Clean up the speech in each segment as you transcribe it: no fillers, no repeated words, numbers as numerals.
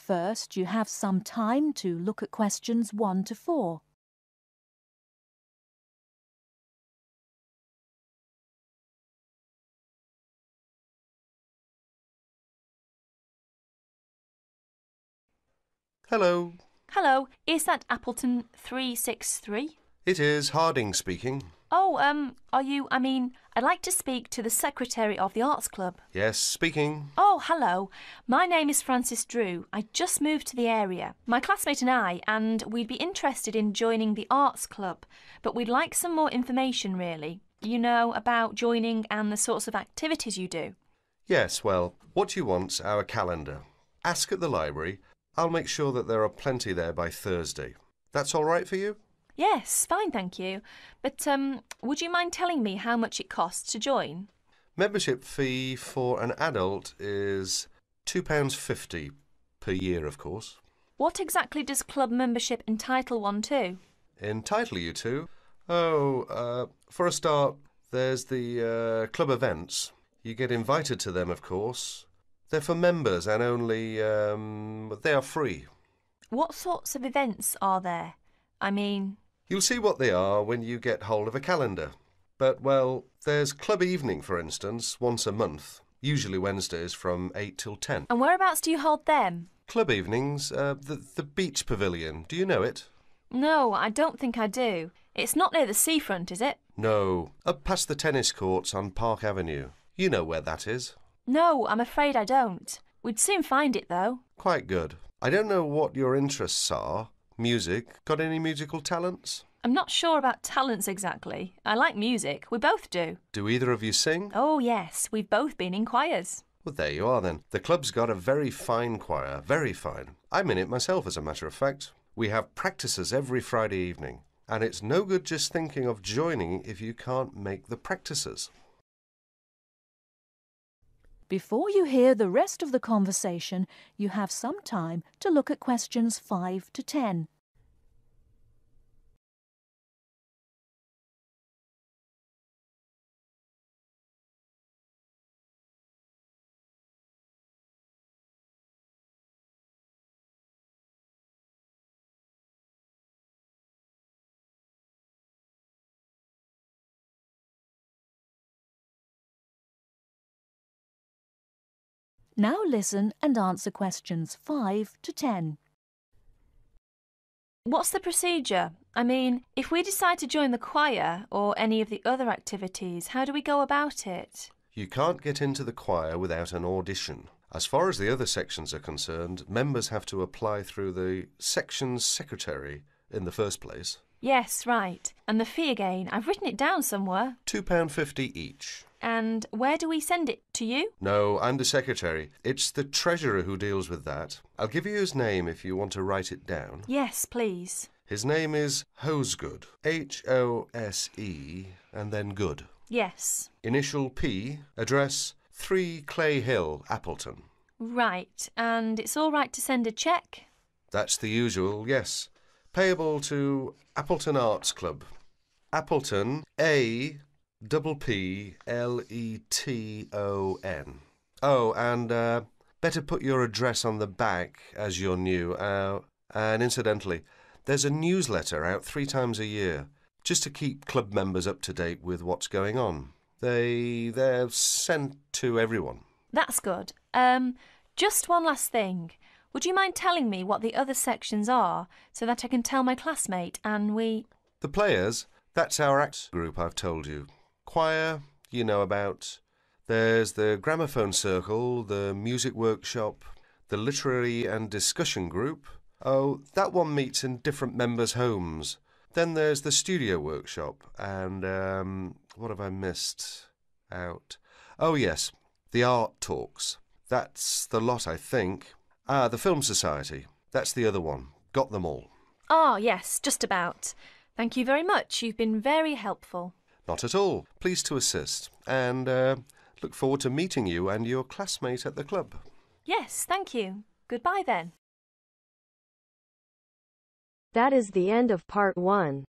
First, you have some time to look at questions 1 to 4. Hello. Hello, is that Appleton 363? It is Harding speaking. Oh, I'd like to speak to the secretary of the Arts Club. Yes, speaking. Oh, hello. My name is Frances Drew. I just moved to the area. My classmate and we'd be interested in joining the Arts Club, but we'd like some more information, really. You know, about joining and the sorts of activities you do. Yes, well, what you want's our calendar. Ask at the library. I'll make sure that there are plenty there by Thursday. That's all right for you? Yes, fine, thank you. But would you mind telling me how much it costs to join? Membership fee for an adult is £2.50 per year, of course. What exactly does club membership entitle one to? Entitle you to? For a start, there's the club events. You get invited to them, of course. They're for members and only, they are free. What sorts of events are there? I mean... You'll see what they are when you get hold of a calendar. But, well, there's club evening, for instance, once a month, usually Wednesdays from 8 till 10. And whereabouts do you hold them? Club evenings, the beach pavilion. Do you know it? No, I don't think I do. It's not near the seafront, is it? No, up past the tennis courts on Park Avenue. You know where that is. No, I'm afraid I don't. We'd soon find it, though. Quite good. I don't know what your interests are. Music. Got any musical talents? I'm not sure about talents exactly. I like music. We both do. Do either of you sing? Oh, yes. We've both been in choirs. Well, there you are then. The club's got a very fine choir. Very fine. I'm in it myself, as a matter of fact. We have practices every Friday evening. And it's no good just thinking of joining if you can't make the practices. Before you hear the rest of the conversation, you have some time to look at questions 5 to 10. Now listen and answer questions 5 to 10. What's the procedure? I mean, if we decide to join the choir or any of the other activities, how do we go about it? You can't get into the choir without an audition. As far as the other sections are concerned, members have to apply through the section's secretary in the first place. Yes, right. And the fee again, I've written it down somewhere. £2.50 each. And where do we send it? To you? No, I'm the secretary. It's the treasurer who deals with that. I'll give you his name if you want to write it down. Yes, please. His name is Hosegood. H-O-S-E and then Good. Yes. Initial P, address 3 Clay Hill, Appleton. Right. And it's all right to send a cheque? That's the usual, yes. Payable to Appleton Arts Club. Appleton, A... P-P-L-E-T-O-N. Oh, and better put your address on the back as you're new. And incidentally, there's a newsletter out 3 times a year, just to keep club members up to date with what's going on. They're sent to everyone. That's good. Just one last thing. Would you mind telling me what the other sections are so that I can tell my classmate and we... The players, that's our act group I've told you. Choir, you know about. There's the gramophone circle, the music workshop, the literary and discussion group. Oh, that one meets in different members' homes. Then there's the studio workshop and, what have I missed out? Oh, yes, the art talks. That's the lot, I think. The Film Society. That's the other one. Got them all. Oh, yes, just about. Thank you very much. You've been very helpful. Not at all. Pleased to assist. And look forward to meeting you and your classmate at the club. Yes, thank you. Goodbye then. That is the end of part 1.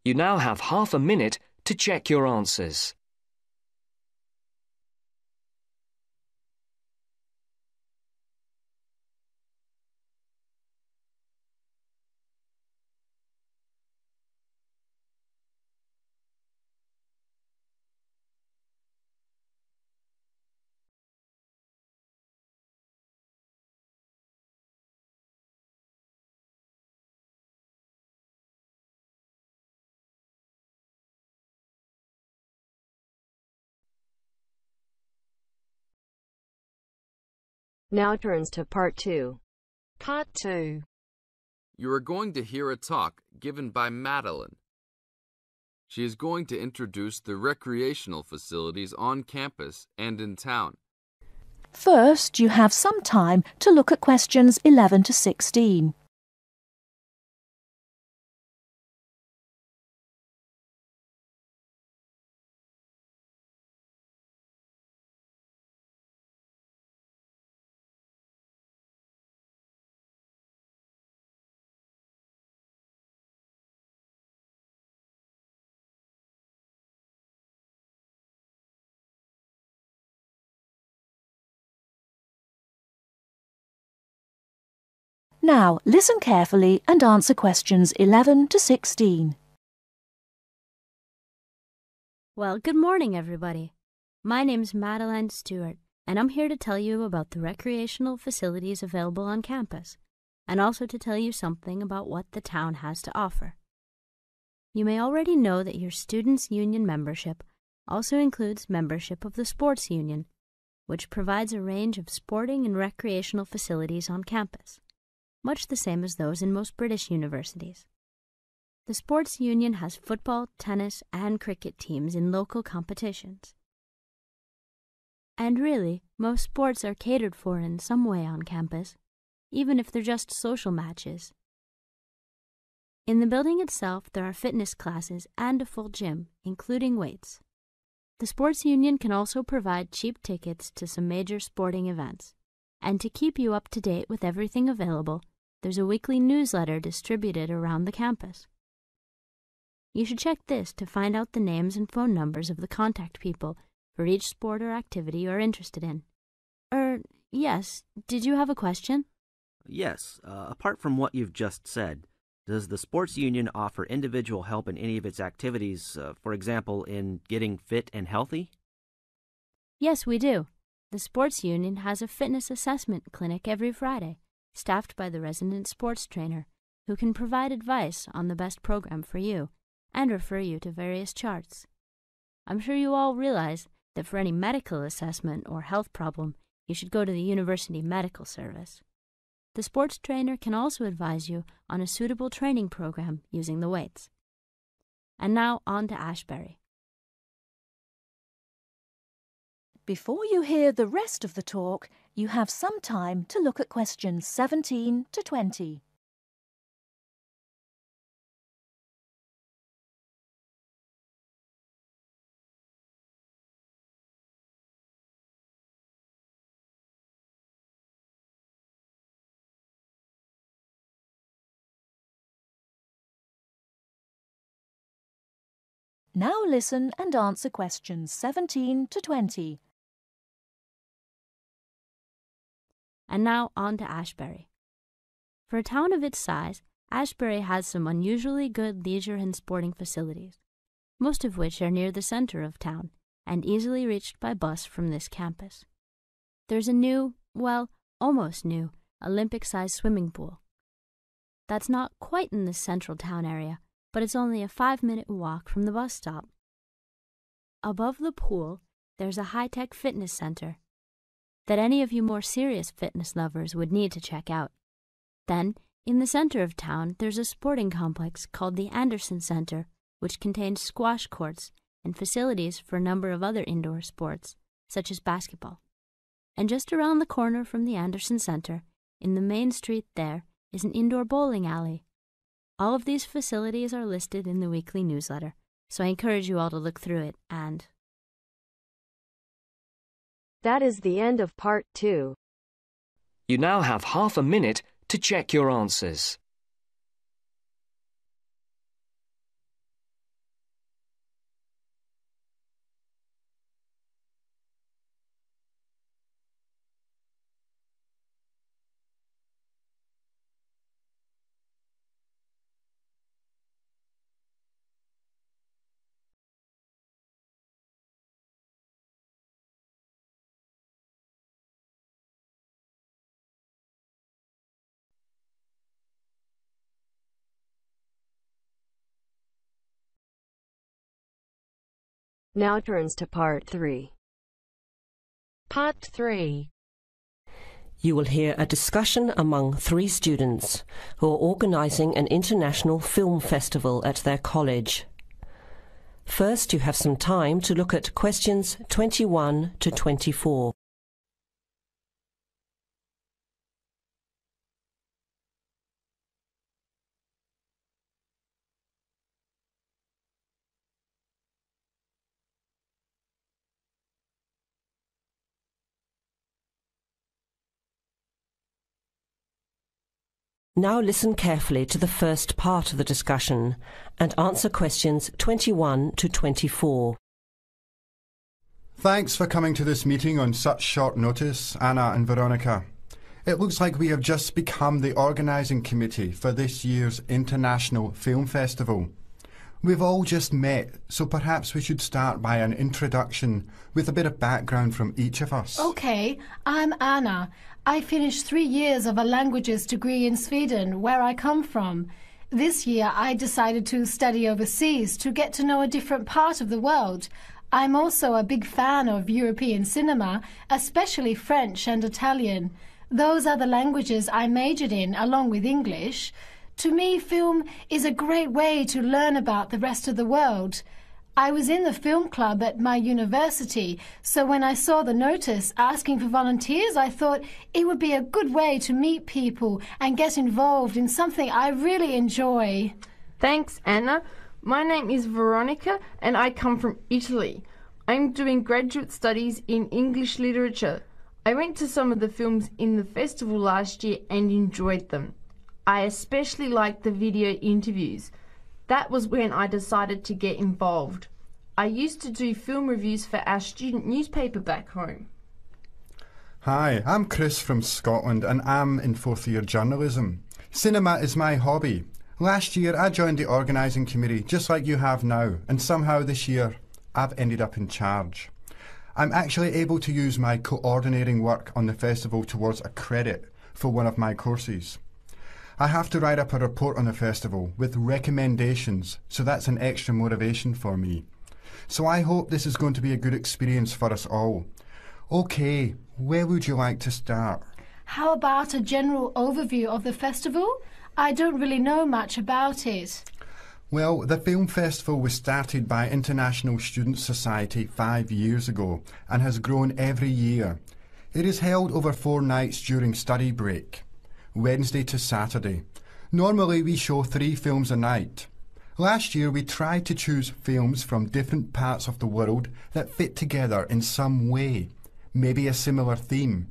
You now have half a minute to check your answers. Now turns to part 2. Part 2. You are going to hear a talk given by Madeline. She is going to introduce the recreational facilities on campus and in town. First, you have some time to look at questions 11 to 16. Now, listen carefully and answer questions 11 to 16. Well, good morning, everybody. My name's Madeline Stewart, and I'm here to tell you about the recreational facilities available on campus, and also to tell you something about what the town has to offer. You may already know that your Students' Union membership also includes membership of the Sports Union, which provides a range of sporting and recreational facilities on campus, much the same as those in most British universities. The Sports Union has football, tennis, and cricket teams in local competitions. And really, most sports are catered for in some way on campus, even if they're just social matches. In the building itself, there are fitness classes and a full gym, including weights. The Sports Union can also provide cheap tickets to some major sporting events. And to keep you up to date with everything available, there's a weekly newsletter distributed around the campus. You should check this to find out the names and phone numbers of the contact people for each sport or activity you're interested in. Yes, did you have a question? Yes, apart from what you've just said, does the Sports Union offer individual help in any of its activities, for example, in getting fit and healthy? Yes, we do. The Sports Union has a fitness assessment clinic every Friday, staffed by the resident sports trainer, who can provide advice on the best program for you and refer you to various charts. I'm sure you all realize that for any medical assessment or health problem, you should go to the University Medical Service. The sports trainer can also advise you on a suitable training program using the weights. And now on to Ashbury. Before you hear the rest of the talk, you have some time to look at questions 17 to 20. Now listen and answer questions 17 to 20. And now on to Ashbury. For a town of its size, Ashbury has some unusually good leisure and sporting facilities, most of which are near the center of town and easily reached by bus from this campus. There's a new, well, almost new, Olympic-sized swimming pool. That's not quite in the central town area, but it's only a 5-minute walk from the bus stop. Above the pool, there's a high-tech fitness center that any of you more serious fitness lovers would need to check out. Then, in the center of town, there's a sporting complex called the Anderson Center, which contains squash courts and facilities for a number of other indoor sports, such as basketball. And just around the corner from the Anderson Center, in the main street there, is an indoor bowling alley. All of these facilities are listed in the weekly newsletter, so I encourage you all to look through it and... That is the end of part 2. You now have half a minute to check your answers. Now turns to part 3. Part 3. You will hear a discussion among 3 students who are organising an international film festival at their college. First, you have some time to look at questions 21 to 24. Now listen carefully to the first part of the discussion and answer questions 21 to 24. Thanks for coming to this meeting on such short notice, Anna and Veronica. It looks like we have just become the organising committee for this year's International Film Festival. We've all just met, so perhaps we should start by an introduction with a bit of background from each of us. Okay, I'm Anna. I finished 3 years of a languages degree in Sweden, where I come from. This year I decided to study overseas to get to know a different part of the world. I'm also a big fan of European cinema, especially French and Italian. Those are the languages I majored in, along with English. To me, film is a great way to learn about the rest of the world. I was in the film club at my university, so when I saw the notice asking for volunteers, I thought it would be a good way to meet people and get involved in something I really enjoy. Thanks, Anna. My name is Veronica and I come from Italy. I'm doing graduate studies in English literature. I went to some of the films in the festival last year and enjoyed them. I especially liked the video interviews. That was when I decided to get involved. I used to do film reviews for our student newspaper back home. Hi, I'm Chris from Scotland and I'm in 4th year journalism. Cinema is my hobby. Last year I joined the organising committee just like you have now, and somehow this year I've ended up in charge. I'm actually able to use my coordinating work on the festival towards a credit for one of my courses. I have to write up a report on the festival with recommendations, so that's an extra motivation for me. So I hope this is going to be a good experience for us all. Okay, where would you like to start? How about a general overview of the festival? I don't really know much about it. Well, the film festival was started by International Student Society 5 years ago and has grown every year. It is held over 4 nights during study break, Wednesday to Saturday. Normally we show 3 films a night. Last year we tried to choose films from different parts of the world that fit together in some way, maybe a similar theme.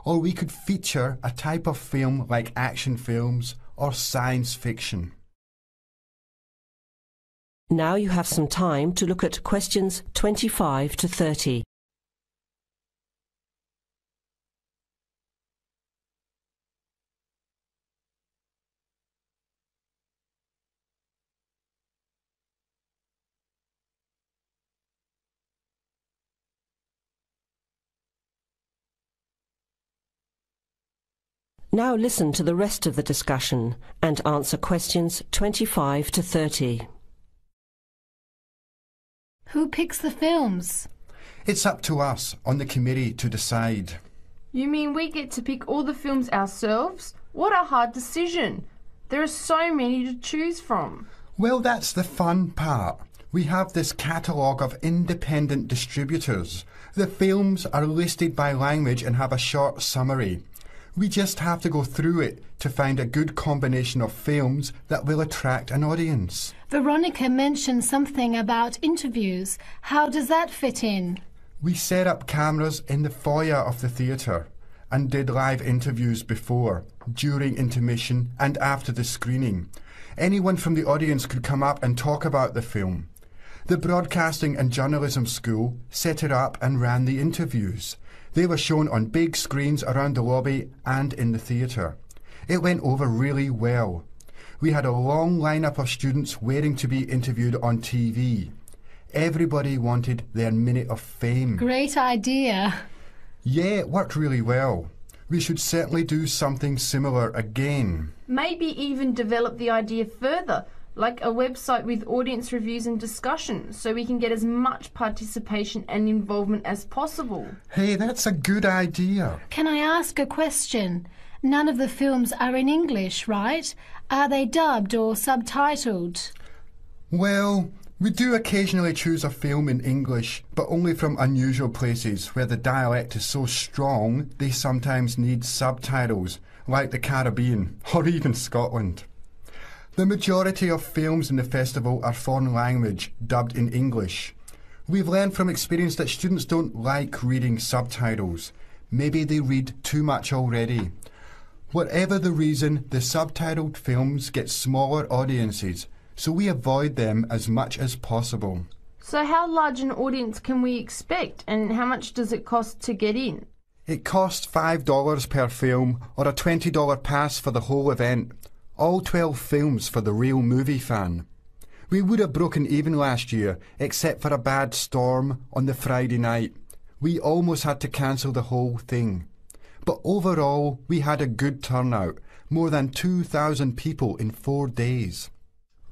Or we could feature a type of film like action films or science fiction. Now you have some time to look at questions 25 to 30. Now listen to the rest of the discussion and answer questions 25 to 30. Who picks the films? It's up to us on the committee to decide. You mean we get to pick all the films ourselves? What a hard decision. There are so many to choose from. Well, that's the fun part. We have this catalogue of independent distributors. The films are listed by language and have a short summary. We just have to go through it to find a good combination of films that will attract an audience. Veronica mentioned something about interviews. How does that fit in? We set up cameras in the foyer of the theatre and did live interviews before, during intermission and after the screening. Anyone from the audience could come up and talk about the film. The Broadcasting and Journalism School set it up and ran the interviews. They were shown on big screens around the lobby and in the theatre. It went over really well. We had a long lineup of students waiting to be interviewed on TV. Everybody wanted their minute of fame. Great idea. Yeah, it worked really well. We should certainly do something similar again. Maybe even develop the idea further. like a website with audience reviews and discussion, so we can get as much participation and involvement as possible. Hey, that's a good idea. Can I ask a question? None of the films are in English, right? Are they dubbed or subtitled? Well, we do occasionally choose a film in English, but only from unusual places where the dialect is so strong they sometimes need subtitles, like the Caribbean or even Scotland. The majority of films in the festival are foreign language, dubbed in English. We've learned from experience that students don't like reading subtitles. Maybe they read too much already. Whatever the reason, the subtitled films get smaller audiences, so we avoid them as much as possible. So how large an audience can we expect, and how much does it cost to get in? It costs $5 per film, or a $20 pass for the whole event. All 12 films for the real movie fan. We would have broken even last year, except for a bad storm on the Friday night. We almost had to cancel the whole thing. But overall, we had a good turnout, more than 2,000 people in 4 days.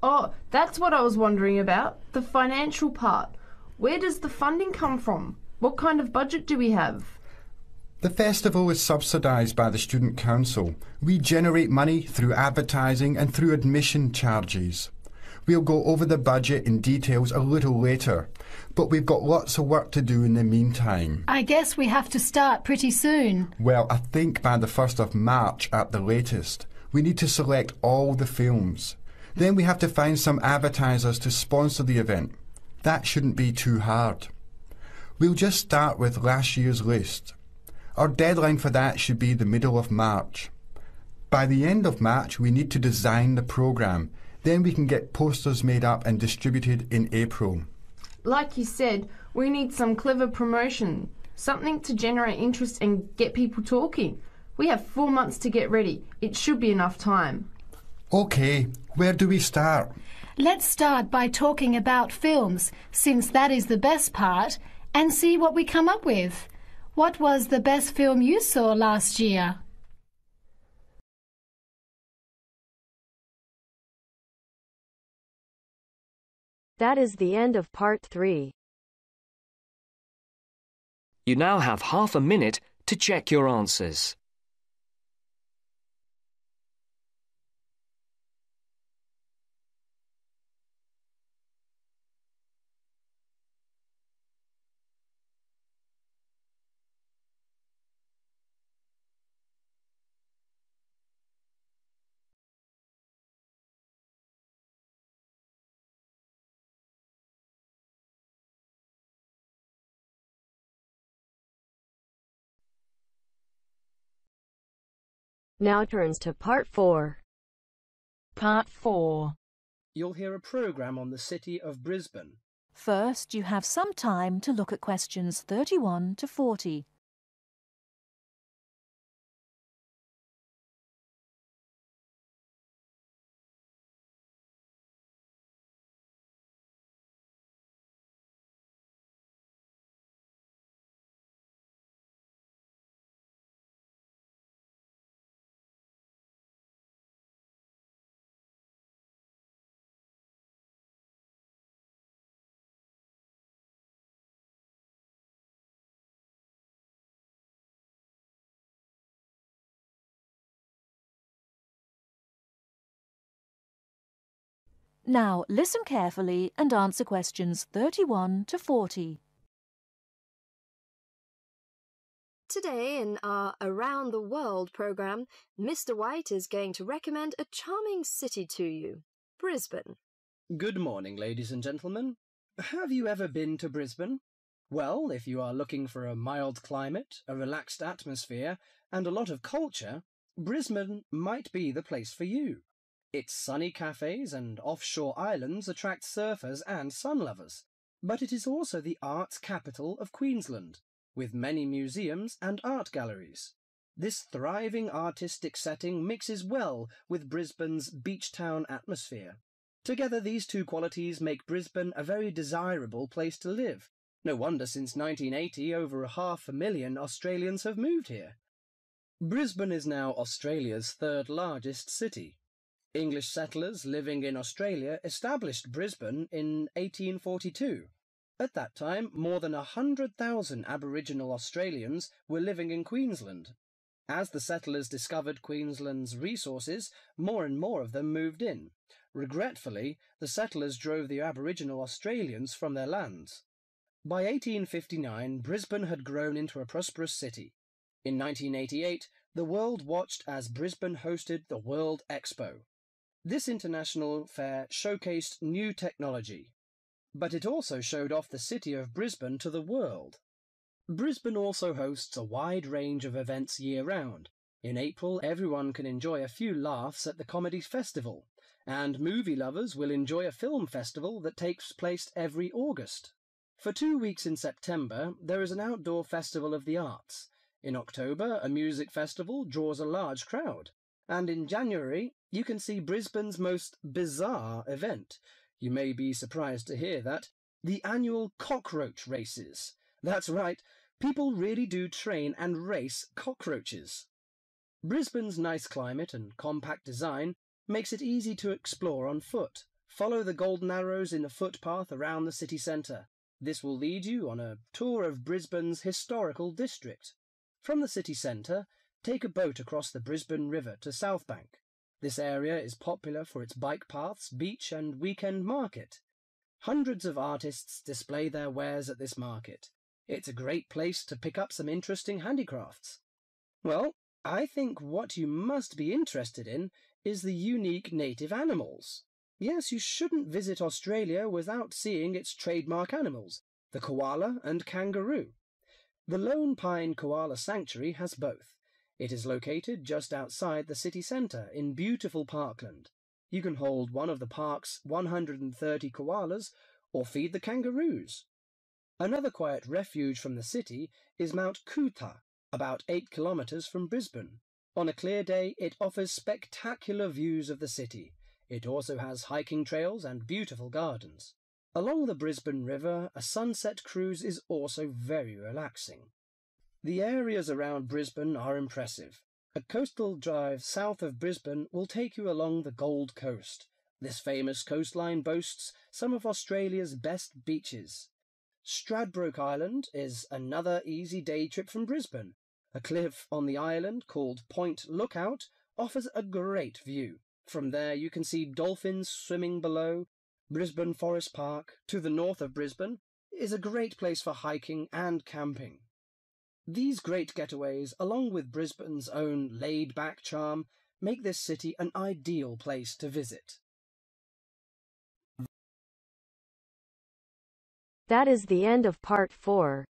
Oh, that's what I was wondering about, the financial part. Where does the funding come from? What kind of budget do we have? The festival is subsidised by the Student Council. We generate money through advertising and through admission charges. We'll go over the budget in details a little later, but we've got lots of work to do in the meantime. I guess we have to start pretty soon. Well, I think by the 1st of March at the latest. We need to select all the films. Then we have to find some advertisers to sponsor the event. That shouldn't be too hard. We'll just start with last year's list. Our deadline for that should be the middle of March. By the end of March, we need to design the programme. Then we can get posters made up and distributed in April. Like you said, we need some clever promotion, something to generate interest and get people talking. We have 4 months to get ready. It should be enough time. OK, where do we start? Let's start by talking about films, since that is the best part, and see what we come up with. What was the best film you saw last year? That is the end of part 3. You now have half a minute to check your answers. Now turns to part 4. Part 4. You'll hear a programme on the city of Brisbane. First, you have some time to look at questions 31 to 40. Now listen carefully and answer questions 31 to 40. Today in our Around the World programme, Mr. White is going to recommend a charming city to you, Brisbane. Good morning, ladies and gentlemen. Have you ever been to Brisbane? Well, if you are looking for a mild climate, a relaxed atmosphere, and a lot of culture, Brisbane might be the place for you. Its sunny cafes and offshore islands attract surfers and sun lovers, but it is also the arts capital of Queensland, with many museums and art galleries. This thriving artistic setting mixes well with Brisbane's beach town atmosphere. Together, these two qualities make Brisbane a very desirable place to live. No wonder since 1980 over 500,000 Australians have moved here. Brisbane is now Australia's third largest city. English settlers living in Australia established Brisbane in 1842. At that time, more than 100,000 Aboriginal Australians were living in Queensland. As the settlers discovered Queensland's resources, more and more of them moved in. Regretfully, the settlers drove the Aboriginal Australians from their lands. By 1859, Brisbane had grown into a prosperous city. In 1988, the world watched as Brisbane hosted the World Expo. This international fair showcased new technology, but it also showed off the city of Brisbane to the world. Brisbane also hosts a wide range of events year-round. In April, everyone can enjoy a few laughs at the Comedy Festival, and movie lovers will enjoy a film festival that takes place every August. For 2 weeks in September, there is an outdoor festival of the arts. In October, a music festival draws a large crowd. And in January, you can see Brisbane's most bizarre event. You may be surprised to hear that. The annual cockroach races. That's right, people really do train and race cockroaches. Brisbane's nice climate and compact design makes it easy to explore on foot. Follow the golden arrows in the footpath around the city centre. This will lead you on a tour of Brisbane's historical district. From the city centre, take a boat across the Brisbane River to South Bank. This area is popular for its bike paths, beach and weekend market. Hundreds of artists display their wares at this market. It's a great place to pick up some interesting handicrafts. Well, I think what you must be interested in is the unique native animals. Yes, you shouldn't visit Australia without seeing its trademark animals, the koala and kangaroo. The Lone Pine Koala Sanctuary has both. It is located just outside the city centre in beautiful parkland. You can hold one of the park's 130 koalas or feed the kangaroos. Another quiet refuge from the city is Mount Coot-tha, about 8 kilometres from Brisbane. On a clear day, it offers spectacular views of the city. It also has hiking trails and beautiful gardens. Along the Brisbane River, a sunset cruise is also very relaxing. The areas around Brisbane are impressive. A coastal drive south of Brisbane will take you along the Gold Coast. This famous coastline boasts some of Australia's best beaches. Stradbroke Island is another easy day trip from Brisbane. A cliff on the island called Point Lookout offers a great view. From there you can see dolphins swimming below. Brisbane Forest Park, to the north of Brisbane, is a great place for hiking and camping. These great getaways, along with Brisbane's own laid-back charm, make this city an ideal place to visit. That is the end of part 4.